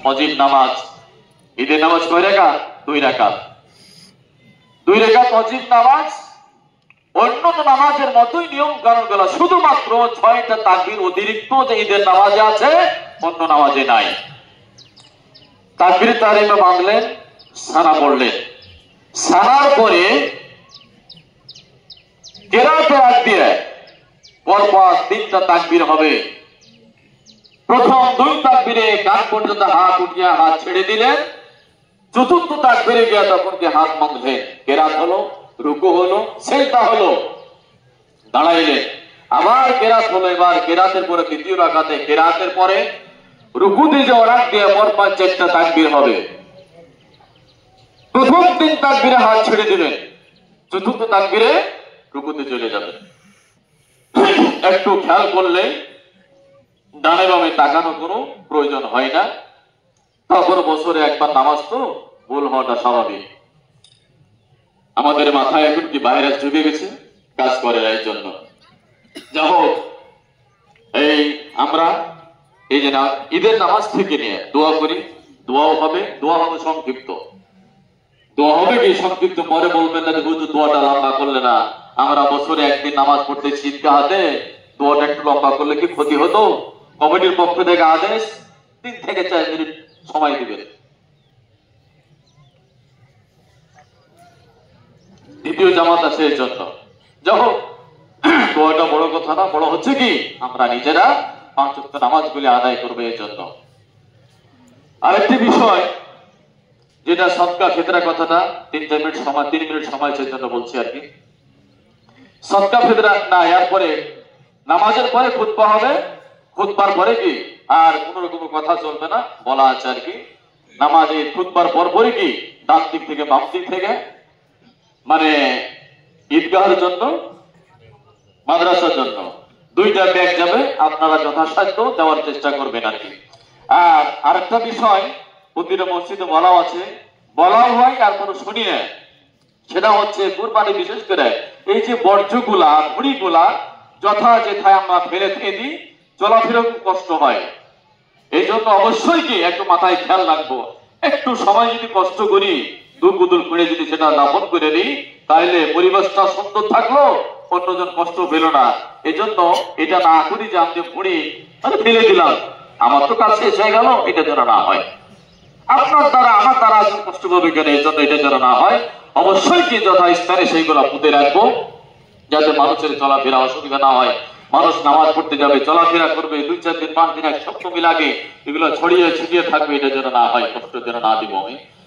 ফজিল নামাজ। ঈদের নামাজ কয় রাকাত? 2 রাকাত। 2 রাকাত ফজিল নামাজ অন্যান্য নামাজের মতোই নিয়ম কানুন গুলো, শুধুমাত্র 6টা তাকবীর অতিরিক্ত যে ঈদের নামাজে আছে অন্য নামাজে নাই। তাকবীর তাহরিমে বাঁধলেন, সানা পড়লেন, সানার পরে কেরাতে আগ দিয়ে পরপর 3টা তাকবীর হবে। প্রথম 2 তাকবীরে কান পর্যন্ত হাত উঠিয়ে হাত ছেড়ে দিলেন, চতুর্থ তাকবীরে গিয়ে তখন কি হাত বাঁধলেন, কেরাত হলো, রুকু হলো, সিজদা হলো, দাঁড়াইলেন, আবার কেরাত হলো। এবার কেরাতের পরে দ্বিতীয় রাকাতে কেরাতের পরে রুকুতে যাওয়ার আগ দিয়ে পরপর 4টা তাকবীর হবে। প্রথম 3 তাকবীরে হাত ছেড়ে দিবেন, চতুর্থ তাকবীরে রুকুতে চলে যাবেন। একটু খেয়াল করলে ডানে বামে তাকানো কোনো প্রয়োজন হয় না। তারপর বছরে একবার নামাজ তো ভুল হওয়াটা স্বাভাবিক। আমাদের মাথায় এখন কি ভাইরাস ঢুকে গেছে, কাজ করে এর জন্য। যা হোক, এই আমরা এই যে ঈদের নামাজ থেকে নিয়ে দোয়া করি, দোয়াও হবে, দোয়া হবে সংক্ষিপ্ত। দোয়া হবে কি সংক্ষিপ্ত, পরে বলবেন না হুজুর দোয়াটা লম্বা করলে না, আমরা বছরে একদিন নামাজ পড়তে ঈদগাহতে, দোয়াটা একটু লম্বা করলে কি ক্ষতি হতো? কমিটির পক্ষ থেকে আদেশ 3 থেকে 4 মিনিট সময় দিবেন। দ্বিতীয় জামাত আছে এর জন্য। যা হোক, দোয়াটা বড় কথা না, বড় হচ্ছে কি আমরা নিজেরা 5 ওয়াক্ত নামাজগুলি আদায় করবো এর জন্য। আরেকটি বিষয় যেটা সদকা ফিতরা কথাটা 3 মিনিট সময় সেই জন্য বলছি আর কি। সদকা ফিতরা না, এরপরে নামাজের পরে খুতবা হবে, খুতবার পরে কি আর কোন রকম কথা চলবে না, বলা আছে আর কি। নামাজে খুতবার পরপরই কি ডান দিক থেকে বাম দিক থেকে, মানে ঈদগাহের জন্য, মাদ্রাসার জন্য 2টা ব্যাগ যাবে, আপনারা যথাসাধ্য দেওয়ার চেষ্টা করবেন আর কি। আর আরেকটা বিষয় প্রতিটা মসজিদে বলাও আছে, বলাও হয়, তারপরে শুনি না, সেটা হচ্ছে কুরবানি বিশেষ করে এই যে বর্জ্যগুলা ঘুড়িগুলা যথা যেথায় আমরা ফেলে দিয়ে দিই, চলাফেরা খুব কষ্ট হয়। এই জন্য অবশ্যই কি একটু মাথায় খেয়াল রাখবো, একটু সময় যদি কষ্ট করি দুর্গুদুল করে যদি সেটা দাফন করে দিই, তাহলে পরিবেশটা সুন্দর থাকলো, অন্যজন কষ্ট পেল না। এই জন্য এটা না করি যে আমি ঘুড়ি ফেলে দিলাম, আমার তো কাজ শেষ হয়ে গেল, এটা যেন না হয়। আপনার দ্বারা আমার দ্বারা কষ্ট পাবে কেন, এই জন্য এটা যেন না হয়। অবশ্যই কি যথাস্থানে সেইগুলো পুঁতে রাখবো, যাতে মানুষের চলাফেরা অসুবিধা না হয়। মানুষ নামাজ পড়তে যাবে, চলাফেরা করবে, 2-4 দিন 5 দিন এক সপ্তাহ লাগে, এগুলো ছড়িয়ে ছিটিয়ে থাকবে, এটা যেন না হয়, কষ্ট যেন না দিব আমি।